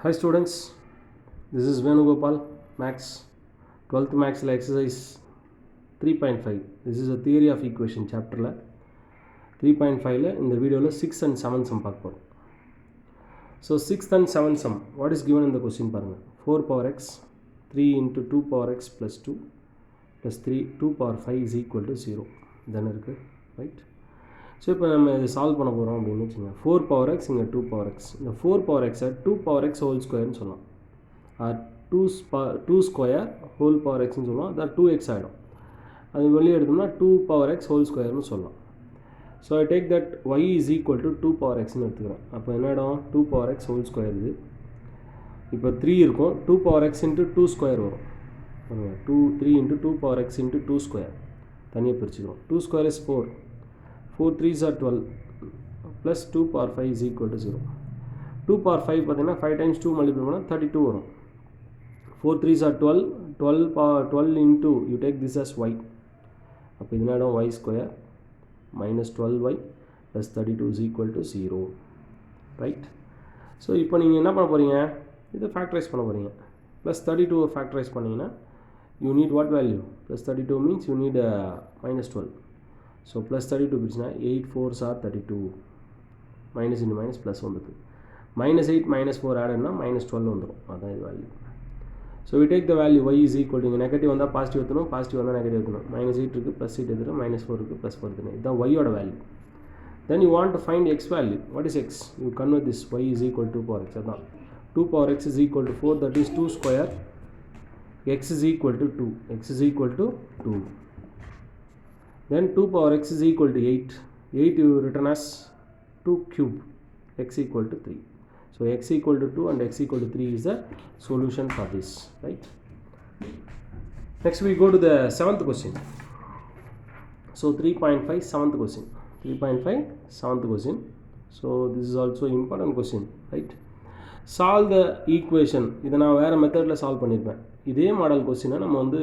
Hi students, this is Venugopal, Max, 12th Max exercise 3.5. This is a theory of equation chapter 3.5 in the video 6 and 7 sum பார்க்க. So 6th and 7th sum, what is given in the question பாருங்க. 4 power x 3 into 2 power x plus 2 plus 3 2 power 5 is equal to 0 தானே இருக்கு, right? So இப்போ நம்ம இதை solve பண்ண போகிறோம் அப்படின்னு வச்சுங்க. 4 power x இங்கே 2 power x, இந்த 4 power x 2 power x whole ஸ்கொயர்னு சொல்லலாம், ஆர் 2 ஸ்கொயர் ஹோல் பவர் எக்ஸ்னு சொல்லலாம். அதான் 2x ஆகிடும். அது வெளியே எடுத்தோம்னா 2 power x ஹோல் ஸ்கொயர்னு சொல்லலாம். So I take that y is equal to 2 power xன்னு எடுத்துக்கிறேன். அப்போ என்ன ஆகிடும், 2 power x ஹோல் ஸ்கொயர் இது. இப்போ 3 இருக்கும், 2 power x இன்ட்டு 2 ஸ்கொயர் வரும். 3 into 2 power x into 2 square தனியாக பிரிச்சுக்கிறோம். 2 square is 4, 4 3s are 12 plus 2 power 5 is equal to 0. 2 power 5 பார்த்தீங்கன்னா 5 times 2 மல்டிப்ளை பண்ணால் 32 வரும். 4 3s are 12, 12 into you take this as y. அப்போ இது என்ன y square minus 12y plus 32 is equal to 0, right? So இப்போ நீங்கள் என்ன பண்ண போகிறீங்க, இதை ஃபேக்டரைஸ் பண்ண போகிறீங்க. ப்ளஸ் 32 ஃபேக்டரைஸ் பண்ணிங்கன்னா you need what value? Plus 32 means you need minus 12. So plus 32 பிடிச்சுனா 8 4s are 32, minus into minus plus வந்துருக்கு. minus 8 minus 4 ஆட் பண்ணால் minus 12 வந்துடும். அதான் இது value. So we take the value y is equal to, இங்கே negative வந்தால் positive எடுத்துணும், positive வந்தால் negative எடுத்துணும். minus 8 இருக்குது, plus 8 எடுத்துடும், minus 4 இருக்குது, ப்ளஸ் 4 எடுத்துணும். இதுதான் y ஓட value. then you want to find x value. what is x? you convert this y is equal to 2 power x. அதான் 2 power x is equal to 4, that is 2 square. x is equal to 2, x is equal to 2. Then 2 power x is equal to 8. 8 you written as 2 cube, x equal to 3. So x equal to 2 and x equal to 3 is the solution for this, right? Next we go to the 7th question. So 3.5 7th question. 3.5 7th question. So this is also important question, right? Solve the equation. இதை நான் வேறு மெத்தடில் solve பண்ணியிருப்பேன். இதே model கொஸ்டினை நம்ம வந்து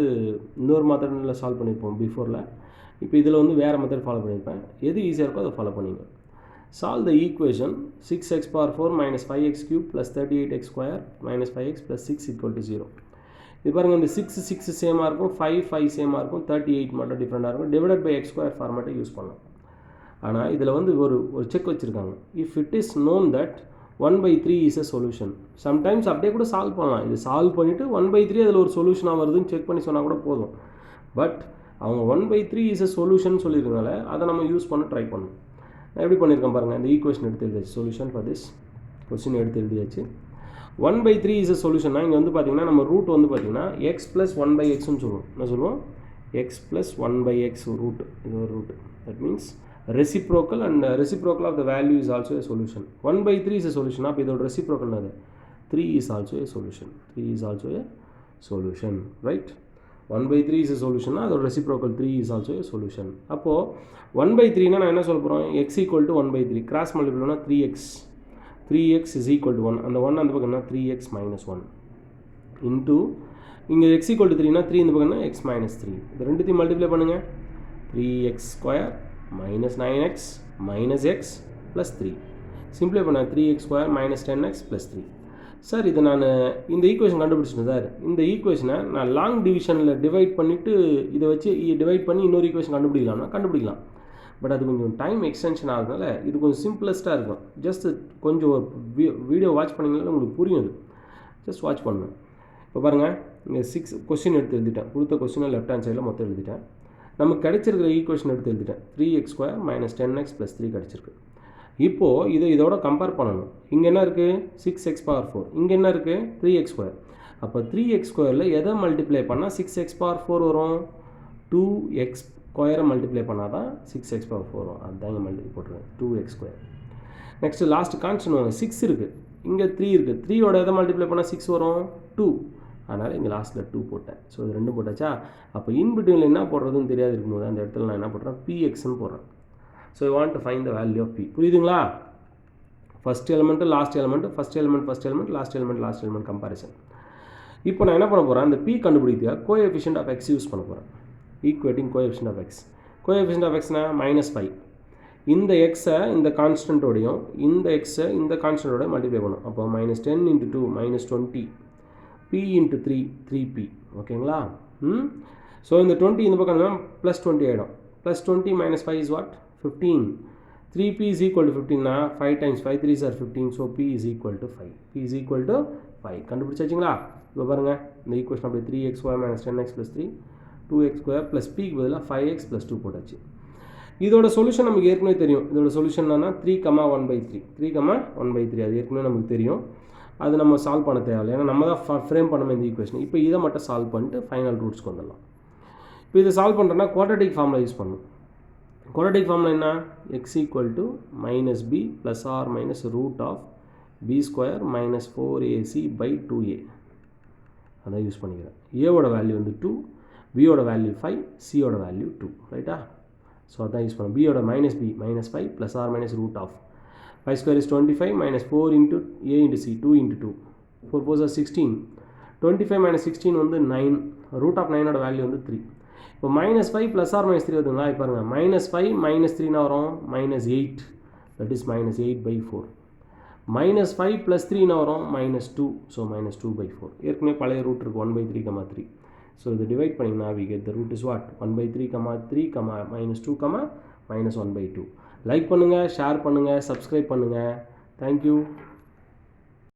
இன்னொரு மெத்தடில் சால்வ் பண்ணியிருப்போம் பிஃபோரில். இப்போ இதில் வந்து வேறு மெத்தட் ஃபாலோ பண்ணியிருப்பேன். எது ஈஸியாக இருக்கோ அதை ஃபாலோ பண்ணிங்க. Solve the equation 6x power 4 minus 5x cube plus 38x square minus 5x plus 6 equal to 0. இது பாருங்கள், இந்த 6 சேமாக இருக்கும், 5 சேமாக இருக்கும், 38 மட்டும் டிஃப்ரெண்ட்டாக இருக்கும். டிவைடட் பை எக்ஸ் ஸ்கொயர் ஃபார்மேட்டை யூஸ் பண்ணலாம். ஆனால் இதில் வந்து ஒரு செக் வச்சுருக்காங்க. If it is known that 1/3 is a solution. Sometimes அப்படியே கூட சால்வ் பண்ணலாம். இது சால்வ் பண்ணிவிட்டு 1/3 அதில் ஒரு சொல்யூஷனாக வருதுன்னு செக் பண்ணி சொன்னால் கூட போதும். பட் அவங்க 1/3 இஸ் அ சொல்யூஷன் சொல்லியிருக்கனால அதை நம்ம யூஸ் பண்ண ட்ரை பண்ணணும். நான் எப்படி பண்ணியிருக்கேன் பாருங்கள், இந்த ஈக்குவேஷன் எடுத்து எழுதியாச்சு. சொல்யூஷன் ஃபார் திஸ் கொஸ்டின் எடுத்து எழுதியாச்சு. 1/3 இஸ் அ சொல்யூஷன்னா இங்கே வந்து பார்த்திங்கன்னா நம்ம ரூட் வந்து பார்த்திங்கன்னா எக்ஸ் ப்ளஸ் 1/xன்னு சொல்லுவோம். என்ன சொல்லுவோம்? எக்ஸ் ப்ளஸ் 1/x ரூட், இது ஒரு root. That means reciprocal and reciprocal of the value is also a solution. 1/3 is a solution. அப்போ இதோட reciprocal என்னது? 3 is also a solution. 3 is also a solution, right? 1/3 is a solution. அதோட reciprocal 3 is also a solution. அப்போது 1/3 நான் என்ன சொல்ல போகிறோம், x equal to 1/3 cross மல்டிப்ளைனா 3x is equal to 1. அந்த 1 அந்த பக்கம்னா 3x minus 1 into இங்கே x equal to 3னா 3 இந்த பக்கம்னா x minus 3. இது ரெண்டுத்தையும் மல்டிப்ளை பண்ணுங்கள். 3x square minus 9x minus x plus 3. சிம்பிளை பண்ண 3x square minus 10x plus 3. Sir இது நான் இந்த ஈக்குவேஷன் கண்டுபிடிச்சிட்டேன் சார். இந்த ஈக்குவேஷனை நான் லாங் டிவிஷனில் டிவைட் பண்ணிவிட்டு இதை வச்சு டிவைட் பண்ணி இன்னொரு ஈக்குவேஷன் கண்டுபிடிக்கலாம். பட் அது கொஞ்சம் டைம் எக்ஸ்டென்ஷன் ஆகுதுனால இது கொஞ்சம் சிம்பிளஸ்ட்டாக இருக்கும். ஜஸ்ட் கொஞ்சம் வீடியோ வாட்ச் பண்ணிங்கன்னா உங்களுக்கு புரியும். ஜஸ்ட் வாட்ச் பண்ணுங்கள். இப்போ பாருங்கள், இங்கே 6 கொஸ்டின் எடுத்து எழுதிட்டேன். கொடுத்த கொஸ்டினை லெஃப்ட் ஹேண்ட் சைடில் மொத்தம் எழுதிட்டேன். நமக்கு கிடைச்சிருக்கிற ஈக்குவேஷன் எடுத்து எழுதிட்டேன். 3x square minus 10x plus 3 கிடச்சிருக்கு. இப்போது இதோட கம்பேர் பண்ணணும். இங்கே என்ன இருக்குது? 6x power 4. இங்கே என்ன இருக்குது? 3x square. அப்போ 3x squareல எதை மல்டிப்ளை பண்ணால் 6x power 4 வரும்? 2x ஸ்கொயரை மல்டிப்ளை பண்ணால் தான் 6x power 4 வரும். அதுதான் இங்கே மல்டிப்ளை போட்டுருவேன், 2x square. Next last constant வாங்க, 6 இருக்குது, இங்கே 3 இருக்குது. 3யோட எதை மல்டிப்ளை பண்ணால் 6 வரும்? 2. அதனால் இங்கே லாஸ்ட்டில் 2 போட்டேன். ஸோ இது 2 போட்டாச்சா? அப்போ இன்பிட்வீனில் என்ன போடுறதுன்னு தெரியாது இருக்கும்போது அந்த இடத்துல நான் என்ன பண்ணுறேன், pxன்னு போடுறேன். So I want to find the value of p. புரியுதுங்களா? First element last element, first element last element comparison. இப்போ நான் என்ன பண்ண போகிறேன், அந்த p கண்டுபிடிக்க கோஎஃபிஷியன்ட் ஆஃப் x யூஸ் பண்ண போகிறேன். Equating coefficient of x. Coefficient of xனா -5. இந்த எக்ஸை இந்த கான்ஸ்டன்ட்டோடையும் இந்த எக்ஸை இந்த கான்ஸ்டன்ட்டோட மல்டிப்ளை பண்ணும். அப்போ -10 × 2 -20 p × 3 3p. ஓகேங்களா? ஸோ இந்த 20 இந்த பக்கம் +20 ஆகிடும். +20 - 5 is what? 15. 3p is equal to 15. 5 times 5 3s are 15. So p is equal to 5. p is equal to 5. கண்டுபிடிச்சாச்சுங்களா? இப்போ பாருங்கள், இந்த ஈக்குவேஷன் அப்படியே 3x² - 10x + 3 2x² + p க்கு பதிலாக 5x + 2 போட்டாச்சு. இதோட சொல்யூஷன் நமக்கு ஏற்கனவே தெரியும். இதோட சொல்யூஷன் என்னன்னா 3,1/3 3,1/3 அது ஏற்கனவே நமக்கு தெரியும். அது நம்ம சால்வ் பண்ண தேவையில்லை, ஏன்னா நம்ம தான் ஃப்ரேம் பண்ணணும் இந்த ஈக்குவேஷன். இப்போ இதை மட்டும் சால்வ் பண்ணிட்டு ஃபைனல் ரூட்ஸ்க்கு வந்துடலாம். இப்போ இதை சால்வ் பண்ணுறோன்னா குவாட்ரேட்டிக் ஃபார்முலா யூஸ் பண்ணணும். குவாட்ரேட்டிக் ஃபார்முலா என்ன? x = -b + or -√b² - 4ac/2a. அதான் யூஸ் பண்ணிக்கிறேன். ஏவோட வேல்யூ வந்து 2, பியோட வேல்யூ 5, சியோட வேல்யூ 2. ரைட்டா? ஸோ அதான் யூஸ் பண்ணோம். பியோட -b -5 + or -√5² is 25 - 4 × a × c 2 × 2 4 4s are 16. 25 - 16 வந்து 9. √9 ஓட வேல்யூ வந்து 3. இப்போ -5 + or -3 வருதுங்களா? இப்போ பாருங்கள், -5 - 3 என்ன வரும்? -8. That is -8/4. -5 + 3 என்ன வரும்? -2. ஸோ -2/4. ஏற்கனவே பழைய ரூட் இருக்குது 1/3, 3. ஸோ இது டிவைட் பண்ணிங்கன்னா we get the root is what? 1/3, 3, -2, -1/2. Like பண்ணுங்கள், ஷேர் பண்ணுங்கள், சப்ஸ்கிரைப் பண்ணுங்கள். தேங்க்யூ.